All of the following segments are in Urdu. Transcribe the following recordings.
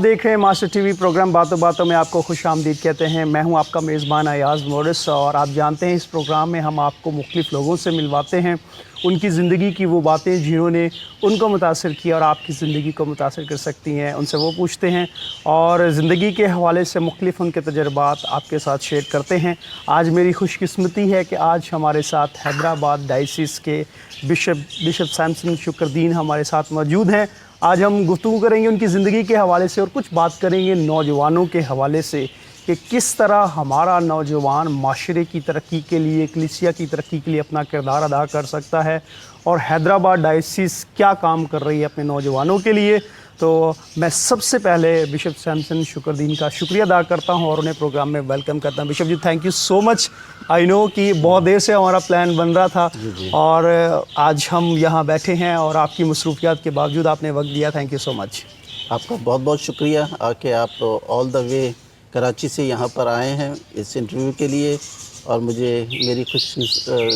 دیکھ رہے ہیں ماسٹر ٹی وی پروگرام باتوں باتوں میں آپ کو خوش آمدید کہتے ہیں. میں ہوں آپ کا میزبان ایاز مورس اور آپ جانتے ہیں اس پروگرام میں ہم آپ کو مختلف لوگوں سے ملواتے ہیں, ان کی زندگی کی وہ باتیں جنہوں نے ان کو متاثر کیا اور آپ کی زندگی کو متاثر کر سکتی ہیں, ان سے وہ پوچھتے ہیں اور زندگی کے حوالے سے مختلف ان کے تجربات آپ کے ساتھ شیئر کرتے ہیں. آج میری خوش قسمتی ہے کہ آج ہمارے ساتھ حیدرآباد ڈائسس کے بشپ سیمسن شکردین ہمارے ساتھ موجود ہیں. آج ہم گفتگو کریں گے ان کی زندگی کے حوالے سے اور کچھ بات کریں گے نوجوانوں کے حوالے سے کہ کس طرح ہمارا نوجوان معاشرے کی ترقی کے لیے, کلیسیا کی ترقی کے لیے اپنا کردار ادا کر سکتا ہے اور حیدرآباد ڈائسس کیا کام کر رہی ہے اپنے نوجوانوں کے لیے. تو میں سب سے پہلے بشپ سیمسن شکردین کا شکریہ ادا کرتا ہوں اور انہیں پروگرام میں ویلکم کرتا ہوں. Bishop ji thank you so much. I know کہ بہت دیر سے ہمارا پلان بن رہا تھا اور آج ہم یہاں بیٹھے ہیں اور آپ کی مصروفیات کے باوجود آپ نے وقت دیا. تھینک یو سو مچ. آپ کا بہت بہت شکریہ کہ آپ آل دا وے کراچی سے یہاں پر آئے ہیں اس انٹرویو کے لیے, اور میری خوش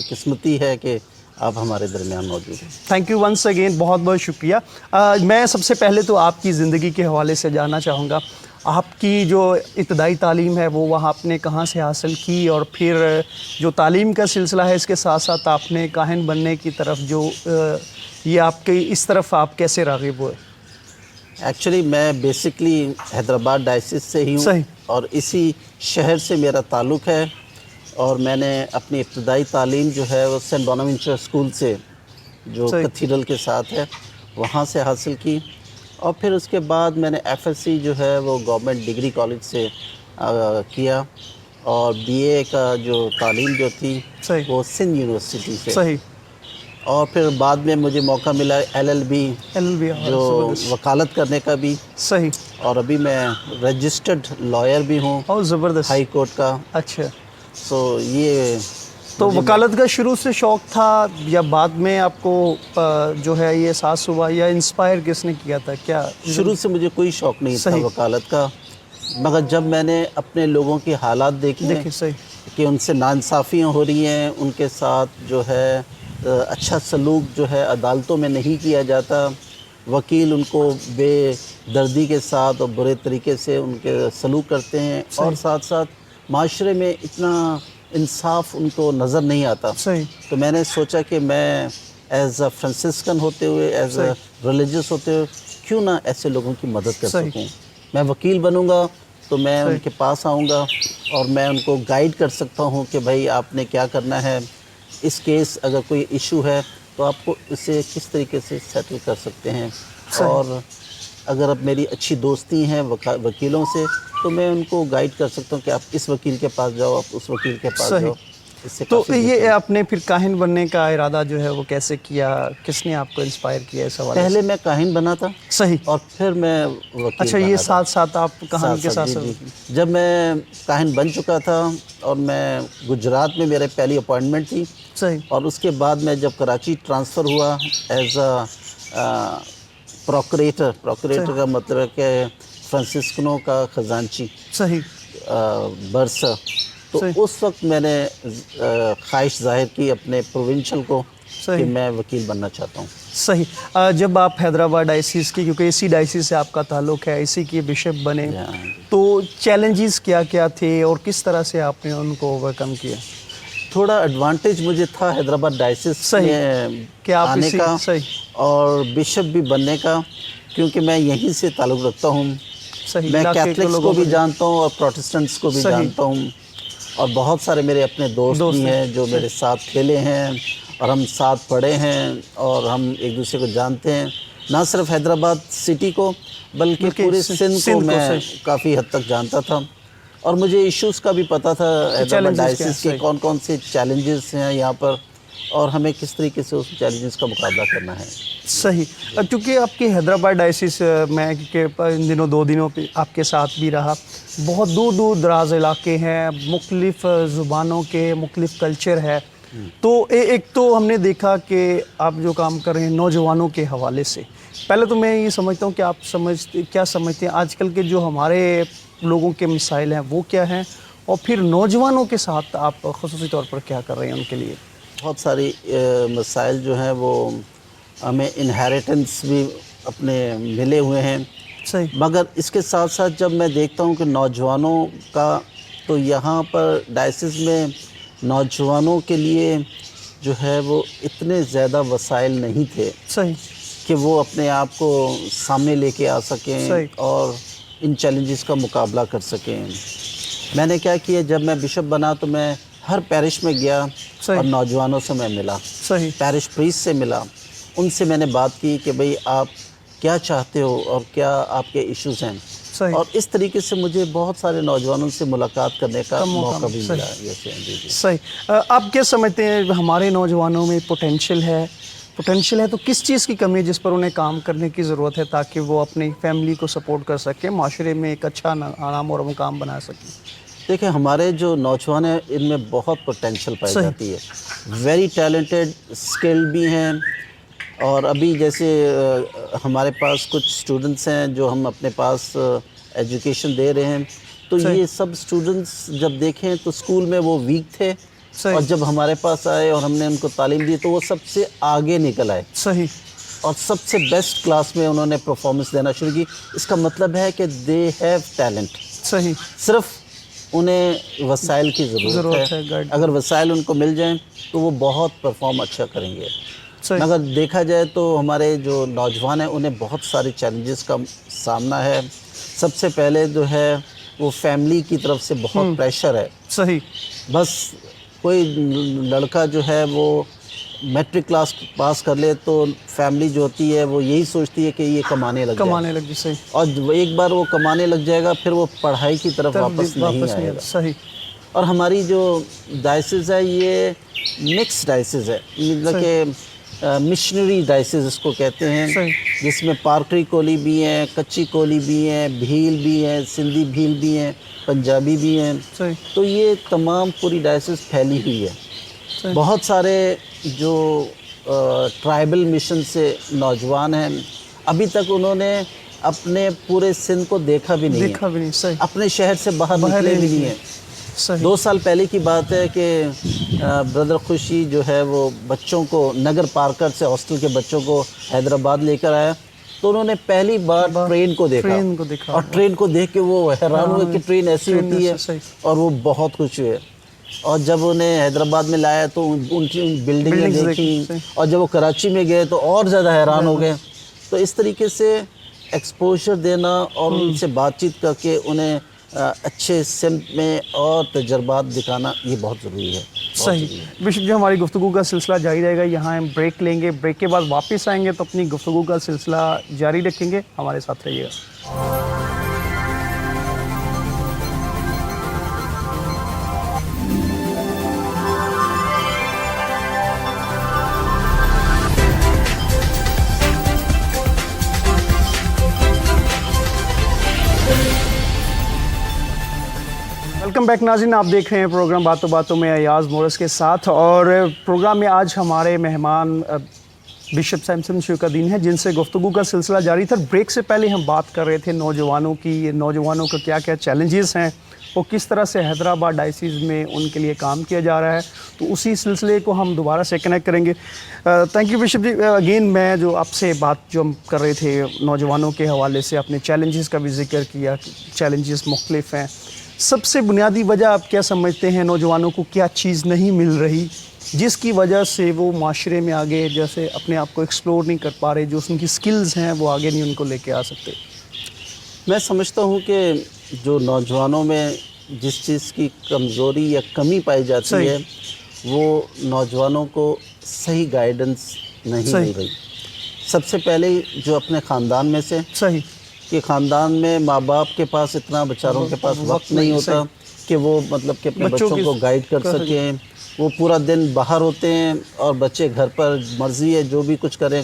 قسمتی ہے کہ آپ ہمارے درمیان موجود ہیں. تھینک یو ونس اگین, بہت بہت شکریہ. میں سب سے پہلے تو آپ کی زندگی کے حوالے سے جاننا چاہوں گا, آپ کی جو ابتدائی تعلیم ہے وہ وہاں آپ نے کہاں سے حاصل کی, اور پھر جو تعلیم کا سلسلہ ہے اس کے ساتھ ساتھ آپ نے کاہن بننے کی طرف جو یہ آپ کے اس طرف آپ کیسے راغب ہوئے؟ ایکچولی میں بیسکلی حیدرآباد ڈائسس سے ہی ہوں صحیح. اور اسی شہر سے میرا تعلق ہے, اور میں نے اپنی ابتدائی تعلیم جو ہے وہ سینٹ بوناونچر اسکول سے جو کتھیڈرل کے ساتھ ہے وہاں سے حاصل کی, اور پھر اس کے بعد میں نے ایف ایس سی جو ہے وہ گورنمنٹ ڈگری کالج سے کیا, اور بی اے کا جو تعلیم جو تھی وہ سندھ یونیورسٹی سے. صحیح. اور پھر بعد میں مجھے موقع ملا ایل ایل بی جو وکالت کرنے کا بھی. صحیح. اور ابھی میں رجسٹرڈ لائر بھی ہوں زبردست ہائی کورٹ کا. اچھا, سو یہ تو وکالت کا شروع سے شوق تھا یا بعد میں آپ کو جو ہے یہ احساس ہوا, یا انسپائر کس نے کیا تھا؟ کیا شروع سے مجھے کوئی شوق نہیں تھا وکالت کا, مگر جب میں نے اپنے لوگوں کے حالات دیکھے کہ ان سے ناانصافیاں ہو رہی ہیں, ان کے ساتھ جو ہے اچھا سلوک جو ہے عدالتوں میں نہیں کیا جاتا, وکیل ان کو بے دردی کے ساتھ اور برے طریقے سے ان کے سلوک کرتے ہیں, اور ساتھ ساتھ معاشرے میں اتنا انصاف ان کو نظر نہیں آتا. تو میں نے سوچا کہ میں ایز اے فرانسسکن ہوتے ہوئے, ایز اے ریلیجس ہوتے ہوئے کیوں نہ ایسے لوگوں کی مدد کر سکوں. میں وکیل بنوں گا تو میں ان کے پاس آؤں گا اور میں ان کو گائیڈ کر سکتا ہوں کہ بھائی آپ نے کیا کرنا ہے, اس کیس اگر کوئی ایشو ہے تو آپ کو اسے کس طریقے سے سیٹل کر سکتے ہیں. اور اگر اب میری اچھی دوستی ہیں وکیلوں سے تو میں ان کو گائیڈ کر سکتا ہوں کہ آپ اس وکیل کے پاس جاؤ, آپ اس وکیل کے پاس جاؤ. تو یہ آپ نے پھر کاہن بننے کا ارادہ جو ہے وہ کیسے کیا, کس نے آپ کو انسپائر کیا اس حوالے سے؟ پہلے میں کاہن بنا تھا. صحیح. اور پھر میں وکیل. اچھا, یہ ساتھ ساتھ آپ کہانی کے ساتھ جی. جب میں کاہن بن چکا تھا اور میں گجرات میں میرے پہلی اپوائنٹمنٹ تھی. صحیح. اور اس کے بعد میں جب کراچی ٹرانسفر ہوا ایز اے پروکریٹر کا مطلب ہے کہ فرانسسکنوں کا خزانچی. صحیح. برسر. تو اس وقت میں نے خواہش ظاہر کی اپنے پروونشل کو کہ میں وکیل بننا چاہتا ہوں. صحیح. جب آپ حیدرآباد ڈائسس کی, کیونکہ اسی ڈائسس سے آپ کا تعلق ہے, اسی کے بشپ بنے, تو چیلنجز کیا کیا تھے اور کس طرح سے آپ نے ان کو اوورکم کیا؟ تھوڑا ایڈوانٹیج مجھے تھا حیدرآباد ڈائسس میں آنے کا اور بشپ بھی بننے کا, کیونکہ میں یہیں سے تعلق رکھتا ہوں. میں کیتھلکس کو بھی جانتا ہوں اور پروٹسٹنٹس کو بھی جانتا ہوں, اور بہت سارے میرے اپنے دوست بھی ہیں جو میرے ساتھ کھیلے ہیں اور ہم ساتھ پڑھے ہیں, اور ہم ایک دوسرے کو جانتے ہیں. نہ صرف حیدرآباد سٹی کو بلکہ پورے سندھ کو میں کافی حد تک جانتا تھا, اور مجھے ایشوز کا بھی پتہ تھا حیدرآباد ڈائسس کے کون کون سے چیلنجز ہیں یہاں پر, اور ہمیں کس طریقے سے اس چیلنجز کا مقابلہ کرنا ہے. صحیح. چونکہ آپ کی حیدرآباد ڈائسس میں ان دنوں 2 دنوں پہ آپ کے ساتھ بھی رہا, بہت دور دور دراز علاقے ہیں, مختلف زبانوں کے, مختلف کلچر ہے. تو ایک تو ہم نے دیکھا کہ آپ جو کام کر رہے ہیں نوجوانوں کے حوالے سے, پہلے تو میں یہ سمجھتا ہوں کہ آپ کیا سمجھتے ہیں آج کل کے جو ہمارے لوگوں کے مسائل ہیں وہ کیا ہیں, اور پھر نوجوانوں کے ساتھ آپ خصوصی طور پر کیا کر رہے ہیں ان کے لیے؟ بہت ساری مسائل جو ہیں وہ ہمیں انہیریٹنس بھی اپنے ملے ہوئے ہیں, صحیح. مگر اس کے ساتھ ساتھ جب میں دیکھتا ہوں کہ نوجوانوں کا، تو یہاں پر ڈائسس میں نوجوانوں کے لیے جو ہے وہ اتنے زیادہ وسائل نہیں تھے صحیح کہ وہ اپنے آپ کو سامنے لے کے آ سکیں صحیح. اور ان چیلنجز کا مقابلہ کر سکیں. میں نے کیا کیا، جب میں بشپ بنا تو میں ہر پیرش میں گیا اور نوجوانوں سے میں ملا، صحیح. پیرش پریسٹ سے ملا، ان سے میں نے بات کی کہ بھئی آپ کیا چاہتے ہو اور کیا آپ کے ایشوز ہیں. صحیح. اور اس طریقے سے مجھے بہت سارے نوجوانوں سے ملاقات کرنے کا موقع بھی ملا. صحیح. آپ کیا سمجھتے ہیں ہمارے نوجوانوں میں پوٹینشیل ہے تو کس چیز کی کمی ہے جس پر انہیں کام کرنے کی ضرورت ہے تاکہ وہ اپنی فیملی کو سپورٹ کر سکیں، معاشرے میں ایک اچھا نام اور مقام بنا سکیں؟ دیکھیں، ہمارے جو نوجوان ہیں ان میں بہت پوٹینشیل پائی جاتی ہے، ویری ٹیلنٹڈ، اسکل بھی ہیں. اور ابھی جیسے ہمارے پاس کچھ اسٹوڈنٹس ہیں جو ہم اپنے پاس ایجوکیشن دے رہے ہیں، تو یہ سب اسٹوڈنٹس جب دیکھیں تو اسکول میں وہ ویک تھے، اور جب ہمارے پاس آئے اور ہم نے ان کو تعلیم دی تو وہ سب سے آگے نکل آئے. صحیح. اور سب سے بیسٹ کلاس میں انہوں نے پرفارمنس دینا شروع کی. اس کا مطلب ہے کہ دے ہیو ٹیلنٹ. صحیح. صرف انہیں وسائل کی ضرورت ہے. اگر وسائل ان کو مل جائیں تو وہ بہت پرفارم اچھا کریں گے. مگر دیکھا جائے تو ہمارے جو نوجوان ہیں انہیں بہت سارے چیلنجز کا سامنا ہے. سب سے پہلے جو ہے وہ فیملی کی طرف سے بہت پریشر ہے. صحیح. بس کوئی لڑکا جو ہے وہ میٹرک کلاس پاس کر لے تو فیملی جو ہوتی ہے وہ یہی سوچتی ہے کہ یہ کمانے لگ جائے. صحیح. اور ایک بار وہ کمانے لگ جائے گا پھر وہ پڑھائی کی طرف واپس نہیں آئے گا. صحیح. اور ہماری جو ڈائسز ہے یہ مکس ڈائسز ہے، مطلب کہ مشنری ڈائسز اس کو کہتے ہیں، جس میں پارکری کولی بھی ہیں، کچی کولی بھی ہیں، بھیل بھی ہیں، سندھی بھیل بھی ہیں، پنجابی بھی ہیں. تو یہ تمام پوری ڈائسز پھیلی ہوئی ہے. بہت سارے جو ٹرائبل مشن سے نوجوان ہیں، ابھی تک انہوں نے اپنے پورے سندھ کو دیکھا بھی نہیں ہے، اپنے شہر سے باہر نکلے بھی نہیں ہیں. 2 سال پہلے کی بات ہے کہ بردر خوشی جو ہے وہ بچوں کو نگر پارکر سے ہاسٹل کے بچوں کو حیدرآباد لے کر آیا، تو انہوں نے پہلی بار ٹرین کو دیکھا اور ٹرین کو دیکھ کے وہ حیران ہوئے کہ ٹرین ایسی ہوتی ہے، اور وہ بہت خوش ہوئے. اور جب انہیں حیدرآباد میں لایا تو ان کی بلڈنگیں دیکھی، اور جب وہ کراچی میں گئے تو اور زیادہ حیران ہو گئے. تو اس طریقے سے ایکسپوجر دینا اور ان سے بات چیت کر کے انہیں اچھے سمت میں اور تجربات دکھانا یہ بہت ضروری ہے. صحیح. بشپ جی، ہماری گفتگو کا سلسلہ جاری رہے گا. یہاں ہم بریک لیں گے، بریک کے بعد واپس آئیں گے تو اپنی گفتگو کا سلسلہ جاری رکھیں گے. ہمارے ساتھ رہیے گا. ویلکم بیک ناظرین، آپ دیکھ رہے ہیں پروگرام باتوں باتوں میں ایاز مورس کے ساتھ، اور پروگرام میں آج ہمارے مہمان بشپ سیمسن شوکدین ہیں جن سے گفتگو کا سلسلہ جاری تھا. بریک سے پہلے ہم بات کر رہے تھے نوجوانوں کی، نوجوانوں کا کیا کیا چیلنجز ہیں، وہ کس طرح سے حیدرآباد ڈائسیز میں ان کے لیے کام کیا جا رہا ہے. تو اسی سلسلے کو ہم دوبارہ سے کنیکٹ کریں گے. Thank you Bishop ji. Again میں جو آپ سے بات جو ہم کر رہے تھے نوجوانوں کے حوالے سے، اپنے چیلنجز کا بھی ذکر کیا. چیلنجز مختلف ہیں. سب سے بنیادی وجہ آپ کیا سمجھتے ہیں نوجوانوں کو کیا چیز نہیں مل رہی جس کی وجہ سے وہ معاشرے میں آگے جیسے اپنے آپ کو ایکسپلور نہیں کر پا رہے، جو ان کی سکلز ہیں وہ آگے نہیں ان کو لے کے آ سکتے؟ میں سمجھتا ہوں کہ جو نوجوانوں میں جس چیز کی کمزوری یا کمی پائی جاتی ہے وہ نوجوانوں کو صحیح گائیڈنس نہیں مل رہی. سب سے پہلے جو اپنے خاندان میں سے، کہ خاندان میں ماں باپ کے پاس اتنا بچاروں کے پاس وقت نہیں ہوتا کہ وہ مطلب کہ اپنے بچوں کو گائیڈ کر سکیں. وہ پورا دن باہر ہوتے ہیں اور بچے گھر پر مرضی ہے جو بھی کچھ کریں،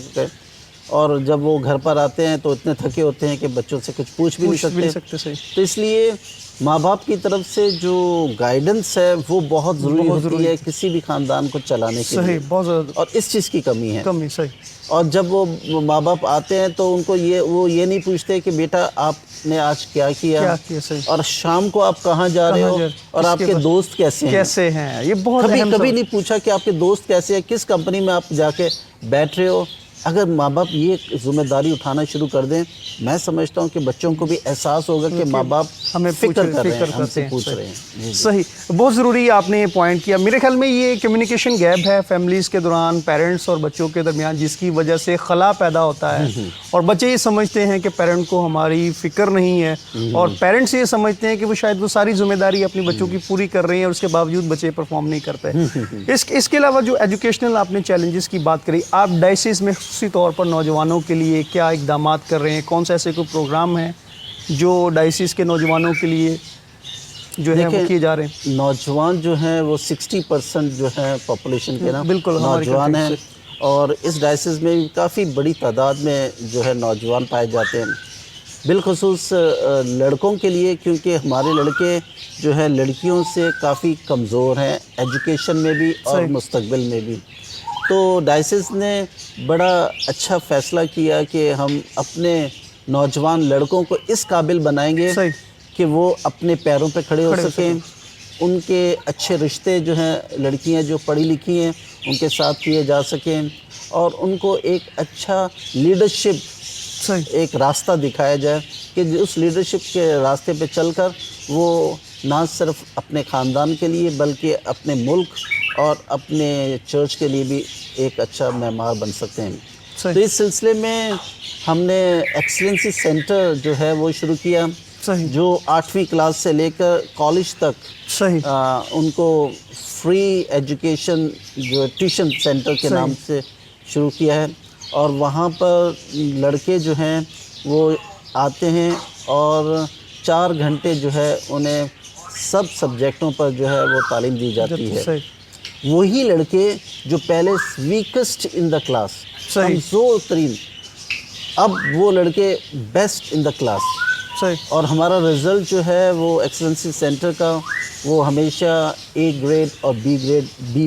اور جب وہ گھر پر آتے ہیں تو اتنے تھکے ہوتے ہیں کہ بچوں سے کچھ پوچھ بھی نہیں سکتے. تو اس لیے ماں باپ کی طرف سے جو گائیڈنس ہے وہ بہت ضروری ہوتی ہے کسی بھی خاندان کو چلانے کے لیے، اور اس چیز کی کمی ہے. اور جب وہ ماں باپ آتے ہیں تو ان کو وہ یہ نہیں پوچھتے کہ بیٹا آپ نے آج کیا کیا، اور شام کو آپ کہاں جا رہے ہو، اور آپ کے دوست کیسے ہیں. یہ بہت کبھی نہیں پوچھا کہ آپ کے دوست کیسے ہیں، کس کمپنی میں آپ جا کے بیٹھ رہے ہو، اگر ماں باپ یہ ذمہ داری اٹھانا شروع کر دیں، میں سمجھتا ہوں کہ بچوں کو بھی احساس ہوگا کہ ماں باپ ہمیں فکر کر رہے ہیں، ہم سے پوچھ رہے ہیں. صحیح، بہت ضروری ہے، آپ نے یہ پوائنٹ کیا. میرے خیال میں یہ کمیونیکیشن گیپ ہے فیملیز کے دوران، پیرنٹس اور بچوں کے درمیان، جس کی وجہ سے خلا پیدا ہوتا ہے اور بچے یہ سمجھتے ہیں کہ پیرنٹ کو ہماری فکر نہیں ہے، اور پیرنٹس یہ سمجھتے ہیں کہ وہ شاید وہ ساری ذمہ داری اپنی بچوں کی پوری کر رہے ہیں اور اس کے باوجود بچے پرفارم نہیں کرتے. اس کے علاوہ جو ایجوکیشنل آپ نے چیلنجز کی بات کری، آپ ڈائسس میں خصوصی طور پر نوجوانوں کے لیے کیا اقدامات کر رہے ہیں؟ کون سے ایسے کوئی پروگرام ہیں جو ڈائسس کے نوجوانوں کے لیے جو ہے وہ کیے جا رہے ہیں؟ نوجوان جو ہیں وہ 60% جو ہے پاپولیشن کے نا بالکل نوجوان ہیں، اور اس ڈائسس میں کافی بڑی تعداد میں جو ہے نوجوان پائے جاتے ہیں، بالخصوص لڑکوں کے لیے، کیونکہ ہمارے لڑکے جو ہے لڑکیوں سے کافی کمزور ہیں ایجوکیشن میں بھی اور مستقبل میں بھی. تو ڈائسس نے بڑا اچھا فیصلہ کیا کہ ہم اپنے نوجوان لڑکوں کو اس قابل بنائیں گے کہ وہ اپنے پیروں پہ کھڑے ہو سکیں، ان کے اچھے رشتے جو ہیں لڑکیاں جو پڑھی لکھی ہیں ان کے ساتھ کیے جا سکیں، اور ان کو ایک اچھا لیڈرشپ ایک راستہ دکھایا جائے کہ اس لیڈرشپ کے راستے پہ چل کر وہ نہ صرف اپنے خاندان کے لیے بلکہ اپنے ملک اور اپنے چرچ کے لیے بھی ایک اچھا معمار بن سکتے ہیں. تو اس سلسلے میں ہم نے ایکسلنسی سینٹر جو ہے وہ شروع کیا، جو 8ویں کلاس سے لے کر کالج تک ان کو فری ایجوکیشن جو ٹیوشن سینٹر کے نام سے شروع کیا ہے، اور وہاں پر لڑکے جو ہیں وہ آتے ہیں اور 4 گھنٹے جو ہے انہیں سب سبجیکٹوں پر جو ہے وہ تعلیم دی جاتی ہے. وہی لڑکے جو پہلے ویکسٹ ان دا کلاس، کمزور ترین، اب وہ لڑکے بیسٹ ان دا کلاس. اور ہمارا رزلٹ جو ہے وہ ایکسلنسی سینٹر کا وہ ہمیشہ A گریڈ اور B گریڈ B+,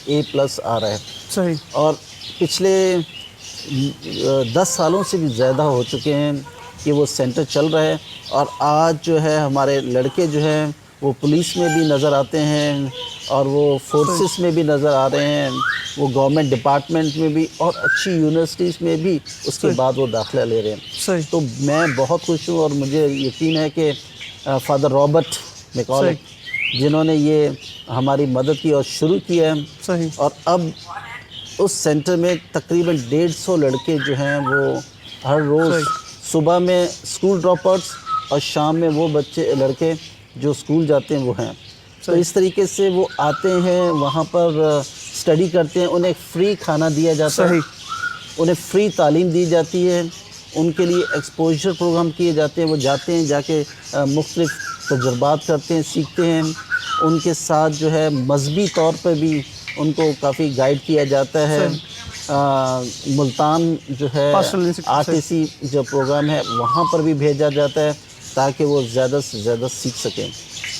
A+ آ رہا ہے. اور پچھلے 10 سالوں سے بھی زیادہ ہو چکے ہیں کہ وہ سینٹر چل رہا ہے، اور آج جو ہے ہمارے لڑکے جو ہیں وہ پولیس میں بھی نظر آتے ہیں، اور وہ فورسز میں بھی نظر آ رہے ہیں، وہ گورنمنٹ ڈپارٹمنٹ میں بھی، اور اچھی یونیورسٹیز میں بھی اس کے بعد وہ داخلہ لے رہے ہیں. تو میں بہت خوش ہوں، اور مجھے یقین ہے کہ فادر رابرٹ میکالک جنہوں نے یہ ہماری مدد کی اور شروع کیا ہے، اور اب اس سینٹر میں تقریباً 150 لڑکے جو ہیں وہ ہر روز صبح میں اسکول ڈراپ آؤٹس اور شام میں وہ بچے لڑکے جو اسکول جاتے ہیں وہ ہیں. تو اس طریقے سے وہ آتے ہیں، وہاں پر اسٹڈی کرتے ہیں، انہیں فری کھانا دیا جاتا ہے، انہیں فری تعلیم دی جاتی ہے، ان کے لیے ایکسپوجر پروگرام کیے جاتے ہیں، وہ جاتے ہیں جا کے مختلف تجربات کرتے ہیں، سیکھتے ہیں. ان کے ساتھ جو ہے مذہبی طور پہ بھی ان کو کافی گائیڈ کیا جاتا ہے. ملتان جو ہے RTC جو پروگرام ہے وہاں پر بھی بھیجا جاتا ہے تاکہ وہ زیادہ سے زیادہ سیکھ سکیں.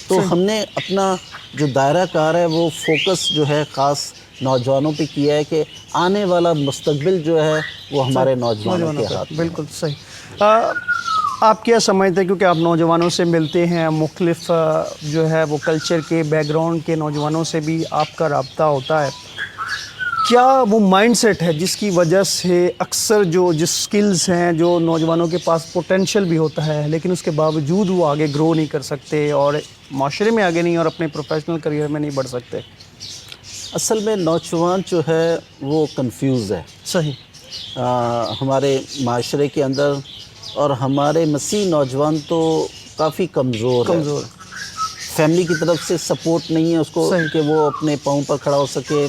تو ہم نے اپنا جو دائرہ کار ہے وہ فوکس جو ہے خاص نوجوانوں پہ کیا ہے کہ آنے والا مستقبل جو ہے وہ ہمارے نوجوانوں کے ہاتھ میں. بالکل صحیح. آپ کیا سمجھتے ہیں، کیونکہ آپ نوجوانوں سے ملتے ہیں، مختلف جو ہے وہ کلچر کے بیک گراؤنڈ کے نوجوانوں سے بھی آپ کا رابطہ ہوتا ہے، کیا وہ مائنڈ سیٹ ہے جس کی وجہ سے اکثر جس سکلز ہیں جو نوجوانوں کے پاس پوٹینشیل بھی ہوتا ہے لیکن اس کے باوجود وہ آگے گرو نہیں کر سکتے اور معاشرے میں آگے نہیں اور اپنے پروفیشنل کریئر میں نہیں بڑھ سکتے؟ اصل میں نوجوان جو ہے وہ کنفیوز ہے ہمارے معاشرے کے اندر، اور ہمارے مسیح نوجوان تو کافی کمزور ہے. فیملی کی طرف سے سپورٹ نہیں ہے اس کو کہ وہ اپنے پاؤں پر کھڑا ہو سکے.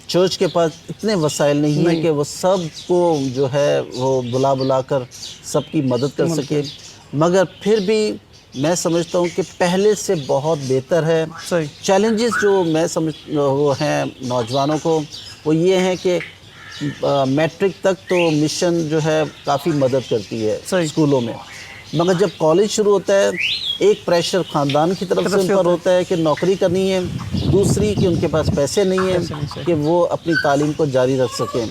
چرچ کے پاس اتنے وسائل نہیں ہیں کہ وہ سب کو جو ہے وہ بلا کر سب کی مدد کر سکے. مگر پھر بھی میں سمجھتا ہوں کہ پہلے سے بہت بہتر ہے. چیلنجز جو میں وہ ہیں نوجوانوں کو وہ یہ ہیں کہ میٹرک تک تو مشن جو ہے کافی مدد کرتی ہے اسکولوں میں، مگر جب کالج شروع ہوتا ہے ایک پریشر خاندان کی طرف سے ان پر ہوتا ہے کہ نوکری کرنی ہے، دوسری کہ ان کے پاس پیسے نہیں ہیں کہ وہ اپنی تعلیم کو جاری رکھ سکیں.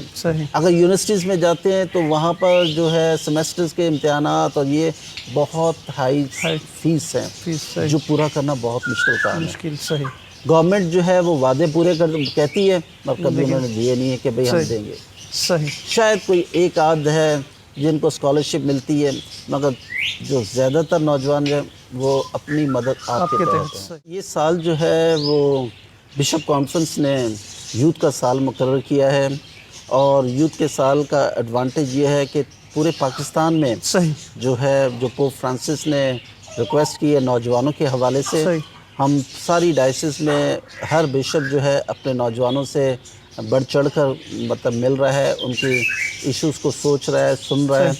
اگر یونیورسٹیز میں جاتے ہیں تو وہاں پر جو ہے سیمیسٹرز کے امتحانات اور یہ بہت ہائی فیس ہیں جو پورا کرنا بہت مشکل کام ہے. گورنمنٹ جو ہے وہ وعدے پورے کہتی ہے مگر کبھی انہوں نے دیے نہیں ہے کہ بھئی ہم دیں گے. صحیح. شاید کوئی ایک آدھ ہے جن کو اسکالرشپ ملتی ہے، مگر جو زیادہ تر نوجوان جو ہیں وہ اپنی مدد آپ کے تحت ہیں. یہ سال جو ہے وہ بشپ کانفرنس نے یوتھ کا سال مقرر کیا ہے، اور یوتھ کے سال کا ایڈوانٹیج یہ ہے کہ پورے پاکستان میں جو ہے جو پوپ فرانسس نے ریکویسٹ کی ہے نوجوانوں کے حوالے سے، ہم ساری ڈائسس میں ہر بشپ جو ہے اپنے نوجوانوں سے بڑھ چڑھ کر مطلب مل رہا ہے، ان کی ایشوز کو سوچ رہا ہے، سن رہا ہے.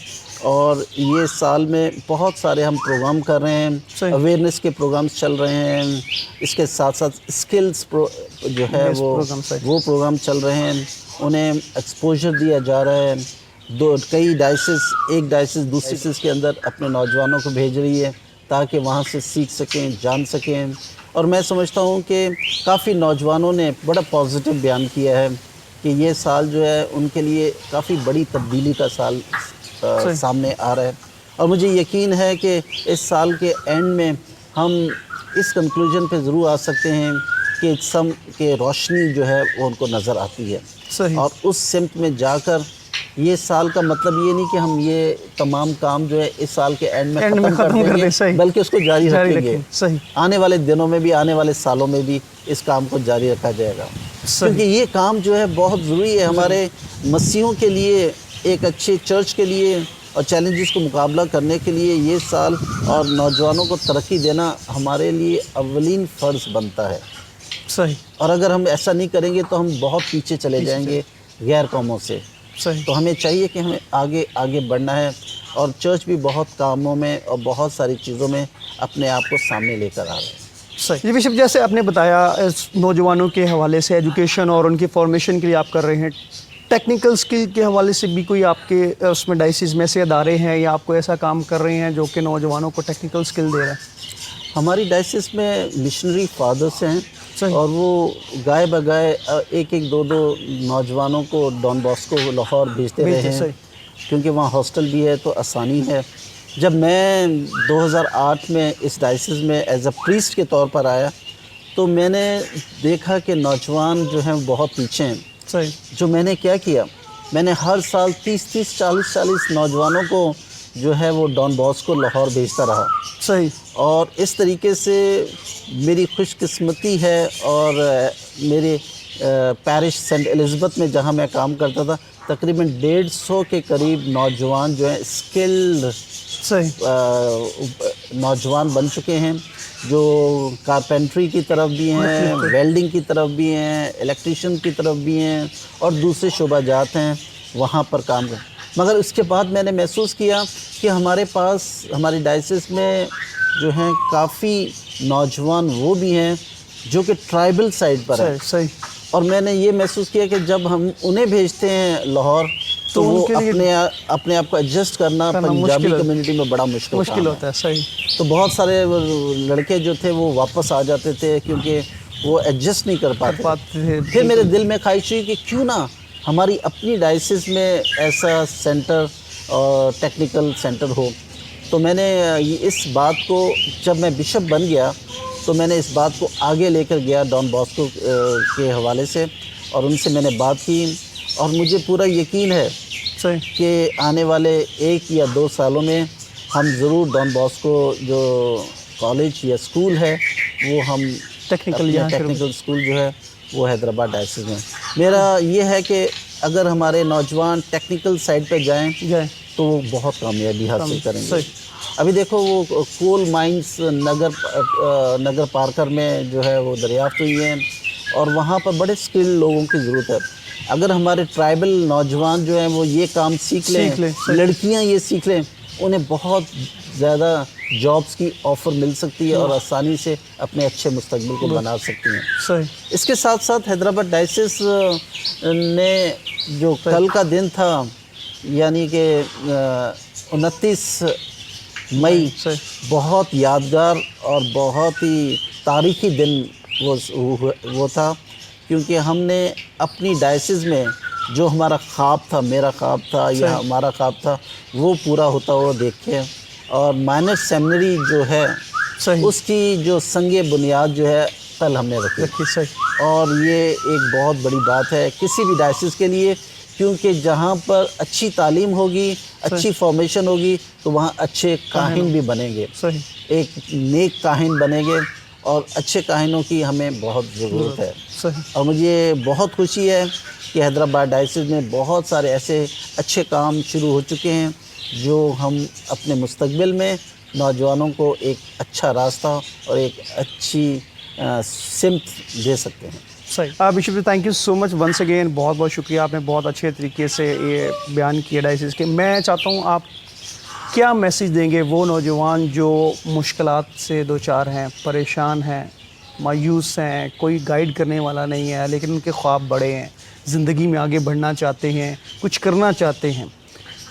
اور یہ سال میں بہت سارے ہم پروگرام کر رہے ہیں، اویئرنیس کے پروگرامز چل رہے ہیں، اس کے ساتھ ساتھ اسکلز جو ہے وہ پروگرام چل رہے ہیں، انہیں ایکسپوجر دیا جا رہا ہے. کئی ڈائسس، ایک ڈائسس دوسری ڈائسس کے اندر اپنے نوجوانوں کو بھیج رہی ہے تاکہ وہاں سے سیکھ سکیں، جان سکیں. اور میں سمجھتا ہوں کہ کافی نوجوانوں نے بڑا پازیٹیو بیان کیا ہے کہ یہ سال جو ہے ان کے لیے کافی بڑی تبدیلی کا سال سامنے آ رہا ہے. اور مجھے یقین ہے کہ اس سال کے اینڈ میں ہم اس کنکلوژن پہ ضرور آ سکتے ہیں کہ روشنی جو ہے وہ ان کو نظر آتی ہے. اور اس سمت میں جا کر یہ سال کا مطلب یہ نہیں کہ ہم یہ تمام کام جو ہے اس سال کے اینڈ میں ختم کر دیں گے، بلکہ اس کو جاری رکھیں گے. آنے والے دنوں میں بھی، آنے والے سالوں میں بھی اس کام کو جاری رکھا جائے گا، کیونکہ یہ کام جو ہے بہت ضروری ہے ہمارے مسیحیوں کے لیے، ایک اچھے چرچ کے لیے، اور چیلنجز کو مقابلہ کرنے کے لیے یہ سال اور نوجوانوں کو ترقی دینا ہمارے لیے اولین فرض بنتا ہے. اور اگر ہم ایسا نہیں کریں گے تو ہم بہت پیچھے چلے جائیں گے غیر قوموں سے. تو ہمیں چاہیے کہ ہمیں آگے بڑھنا ہے، اور چرچ بھی بہت کاموں میں اور بہت ساری چیزوں میں اپنے آپ کو سامنے لے کر آ رہا ہے. جی بشپ، جیسے آپ نے بتایا نوجوانوں کے حوالے سے ایجوکیشن اور ان کی فارمیشن کے لیے آپ کر رہے ہیں، ٹیکنیکل سکل کے حوالے سے بھی کوئی آپ کے اس میں ڈائسس میں سے ادارے ہیں یا آپ کو ایسا کام کر رہے ہیں جو کہ نوجوانوں کو ٹیکنیکل سکل دے رہا ہے؟ ہماری ڈائسس میں مشنری فادرس ہیں، اور وہ گائے بگائے ایک دو نوجوانوں کو ڈان باسکو لاہور بھیجتے رہے ہیں، کیونکہ وہاں ہاسٹل بھی ہے تو آسانی ہے. جب میں 2008 میں اس ڈائسس میں ایز اے پریسٹ کے طور پر آیا تو میں نے دیکھا کہ نوجوان جو ہیں بہت پیچھے ہیں. جو میں نے کیا میں نے ہر سال 30 40 نوجوانوں کو جو ہے وہ ڈان باسکو لاہور بھیجتا رہا. اور اس طریقے سے میری خوش قسمتی ہے، اور میرے پیرش سینٹ الزبتھ میں جہاں میں کام کرتا تھا تقریباً 150 کے قریب نوجوان جو ہیں اسکلڈ نوجوان بن چکے ہیں، جو کارپینٹری کی طرف بھی ہیں، ویلڈنگ کی طرف بھی ہیں، الیکٹریشین کی طرف بھی ہیں، اور دوسرے شعبہ جات ہیں وہاں پر کام کریں. مگر اس کے بعد میں نے محسوس کیا کہ ہمارے پاس ہماری ڈائسس میں جو ہیں کافی نوجوان وہ بھی ہیں جو کہ ٹرائبل سائڈ پر ہیں. اور میں نے یہ محسوس کیا کہ جب ہم انہیں بھیجتے ہیں لاہور تو وہ اپنے آپ کو ایڈجسٹ کرنا پنجابی کمیونٹی میں بڑا مشکل ہوتا ہے. تو بہت سارے لڑکے جو تھے وہ واپس آ جاتے تھے کیونکہ وہ ایڈجسٹ نہیں کر پاتے. پھر میرے دل میں خواہش ہوئی کہ کیوں نہ ہماری اپنی ڈائسس میں ایسا سینٹر اور ٹیکنیکل سینٹر ہو. تو میں نے اس بات کو، جب میں بشپ بن گیا تو میں نے اس بات کو آگے لے کر گیا ڈان باسکو کے حوالے سے، اور ان سے میں نے بات کی، اور مجھے پورا یقین ہے کہ آنے والے 1 یا 2 سالوں میں ہم ضرور ڈان باسکو جو کالج یا اسکول ہے وہ ہم ٹیکنیکل اسکول جو ہے وہ حیدرآباد ڈائسس میں. میرا یہ ہے کہ اگر ہمارے نوجوان ٹیکنیکل سائڈ پہ جائیں تو وہ بہت کامیابی حاصل کریں گے. ابھی دیکھو وہ کول مائنز نگر پارکر میں جو ہے وہ دریافت ہوئی ہیں، اور وہاں پر بڑے اسکل لوگوں کی ضرورت ہے. اگر ہمارے ٹرائبل نوجوان جو ہیں وہ یہ کام سیکھ لیں، لڑکیاں یہ سیکھ لیں، انہیں بہت زیادہ جابس کی آفر مل سکتی ہے اور آسانی سے اپنے اچھے مستقبل کو بنا سکتی ہیں. اس کے ساتھ ساتھ حیدرآباد ڈائسس نے جو کل کا دن تھا، یعنی کہ 29 مئی، بہت یادگار اور بہت ہی تاریخی دن وہ تھا، کیونکہ ہم نے اپنی ڈائسس میں جو ہمارا خواب تھا، میرا خواب تھا یا ہمارا خواب تھا، وہ پورا ہوتا ہوا دیکھے. اور مائنر سیمنری جو ہے اس کی جو سنگ بنیاد جو ہے کل ہم نے رکھی. اور یہ ایک بہت بڑی بات ہے کسی بھی ڈائسس کے لیے، کیونکہ جہاں پر اچھی تعلیم ہوگی، اچھی فارمیشن ہوگی تو وہاں اچھے کاہن بھی بنیں گے، ایک نیک کاہن بنیں گے، اور اچھے کاہنوں کی ہمیں بہت ضرورت ہے۔ اور مجھے بہت خوشی ہے کہ حیدرآباد ڈائسس میں بہت سارے ایسے اچھے کام شروع ہو چکے ہیں جو ہم اپنے مستقبل میں نوجوانوں کو ایک اچھا راستہ اور ایک اچھی سمت دے سکتے ہیں۔ صحیح Bishop ji, thank you so much once again, بہت بہت شکریہ، آپ نے بہت اچھے طریقے سے یہ بیان کیا ڈائسس کے۔ میں چاہتا ہوں آپ کیا میسیج دیں گے وہ نوجوان جو مشکلات سے دوچار ہیں، پریشان ہیں، مایوس ہیں، کوئی گائیڈ کرنے والا نہیں ہے، لیکن ان کے خواب بڑے ہیں، زندگی میں آگے بڑھنا چاہتے ہیں، کچھ کرنا چاہتے ہیں،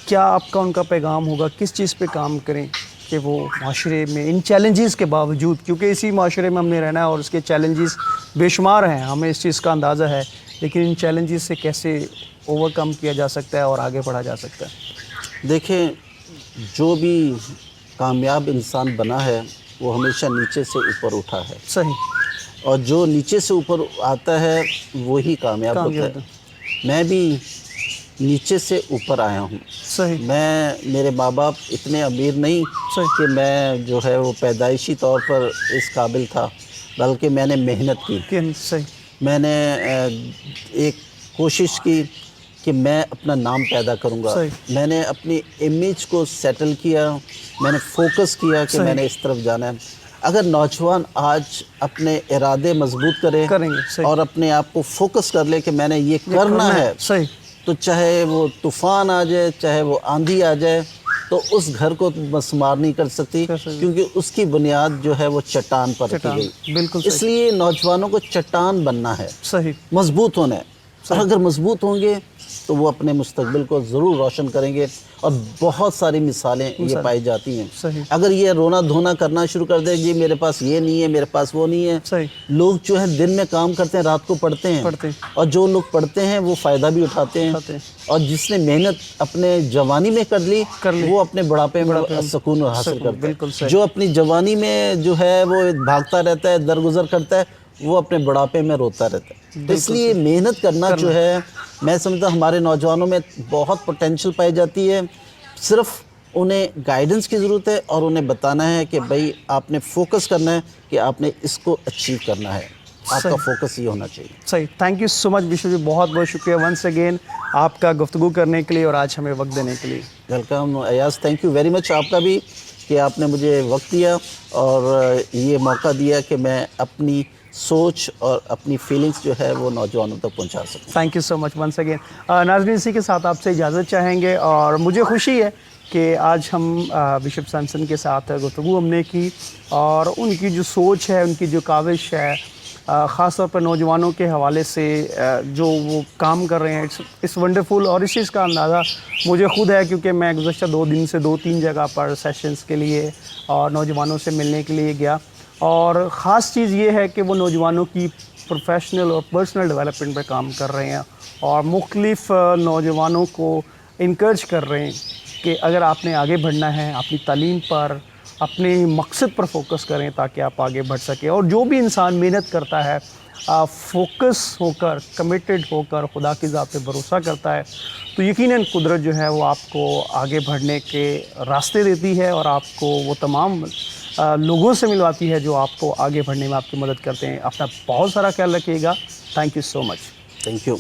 کیا آپ کا ان کا پیغام ہوگا؟ کس چیز پہ کام کریں کہ وہ معاشرے میں ان چیلنجز کے باوجود، کیونکہ اسی معاشرے میں ہم نے رہنا ہے اور اس کے چیلنجز بے شمار ہیں، ہمیں اس چیز کا اندازہ ہے، لیکن ان چیلنجز سے کیسے اوور کم کیا جا سکتا ہے اور آگے بڑھا جا سکتا ہے؟ دیکھیں، جو بھی کامیاب انسان بنا ہے وہ ہمیشہ نیچے سے اوپر اٹھا ہے، صحیح، اور جو نیچے سے اوپر آتا ہے وہی کامیاب ہوتا ہے۔ میں بھی نیچے سے اوپر آیا ہوں۔ صحیح، میں میرے ماں باپ اتنے امیر نہیں کہ میں جو ہے وہ پیدائشی طور پر اس قابل تھا، بلکہ میں نے محنت کی۔ صحیح، میں نے ایک کوشش کی کہ میں اپنا نام پیدا کروں گا، میں نے اپنی امیج کو سیٹل کیا، میں نے فوکس کیا کہ میں نے اس طرف جانا ہے۔ اگر نوجوان آج اپنے ارادے مضبوط کریں اور اپنے آپ کو فوکس کر لے کہ میں نے یہ کرنا ہے، تو چاہے وہ طوفان آ جائے، چاہے وہ آندھی آ جائے، تو اس گھر کو مسمار نہیں کر سکتی، کیونکہ اس کی بنیاد جو ہے وہ چٹان پر رکھی گئی۔ بالکل، اس لیے نوجوانوں کو چٹان بننا ہے، مضبوط ہونا ہے، اور اگر مضبوط ہوں گے تو وہ اپنے مستقبل کو ضرور روشن کریں گے۔ اور بہت ساری مثالیں یہ پائی جاتی ہیں۔ اگر یہ رونا دھونا کرنا شروع کر دے، جی میرے پاس یہ نہیں ہے، میرے پاس وہ نہیں ہے، لوگ جو ہے دن میں کام کرتے ہیں، رات کو پڑھتے ہیں، اور جو لوگ پڑھتے ہیں وہ فائدہ بھی اٹھاتے ہیں، اور جس نے محنت اپنے جوانی میں کر لی وہ اپنے بڑھاپے میں سکون حاصل کرتا ہے۔ جو اپنی جوانی میں جو ہے وہ بھاگتا رہتا ہے، درگزر کرتا ہے، وہ اپنے بڑھاپے میں روتا رہتا ہے۔ اس لیے محنت کرنا جو ہے، میں سمجھتا ہوں ہمارے نوجوانوں میں بہت پوٹینشل پائی جاتی ہے، صرف انہیں گائیڈنس کی ضرورت ہے اور انہیں بتانا ہے کہ بھائی آپ نے فوکس کرنا ہے کہ آپ نے اس کو اچیو کرنا ہے، آپ کا فوکس یہ ہونا چاہیے۔ صحیح، thank you so much bishop ji, بہت بہت شکریہ ونس اگین آپ کا گفتگو کرنے کے لیے اور آج ہمیں وقت دینے کے لیے۔ Welcome Ayaz, thank you very much آپ کا بھی کہ آپ نے مجھے وقت دیا اور یہ موقع دیا کہ میں اپنی سوچ اور اپنی فیلنگز جو ہے وہ نوجوانوں تک پہنچا سکوں۔ Thank you so much once again. ناظرین، اسی کے ساتھ آپ سے اجازت چاہیں گے، اور مجھے خوشی ہے کہ آج ہم بشپ سیمسن کے ساتھ گفتگو ہم نے کی، اور ان کی جو سوچ ہے، ان کی جو کاوش ہے، خاص طور پر نوجوانوں کے حوالے سے جو وہ کام کر رہے ہیں، اس ونڈرفل، اور اس چیز کا اندازہ مجھے خود ہے کیونکہ میں گزشتہ 2 دن سے 2-3 جگہ پر سیشنز کے لیے اور نوجوانوں سے ملنے کے لیے گیا، اور خاص چیز یہ ہے کہ وہ نوجوانوں کی پروفیشنل اور پرسنل ڈیولپمنٹ پہ کام کر رہے ہیں، اور مختلف نوجوانوں کو انکریج کر رہے ہیں کہ اگر آپ نے آگے بڑھنا ہے، اپنی تعلیم پر، اپنے مقصد پر فوکس کریں تاکہ آپ آگے بڑھ سکیں۔ اور جو بھی انسان محنت کرتا ہے، فوکس ہو کر، کمیٹڈ ہو کر، خدا کی ذات پہ بھروسہ کرتا ہے، تو یقیناً قدرت جو ہے وہ آپ کو آگے بڑھنے کے راستے دیتی ہے، اور آپ کو وہ تمام لوگوں سے ملواتی ہے جو آپ کو آگے بڑھنے میں آپ کی مدد کرتے ہیں۔ اپنا بہت سارا خیال رکھیے گا۔ Thank you so much. Thank you.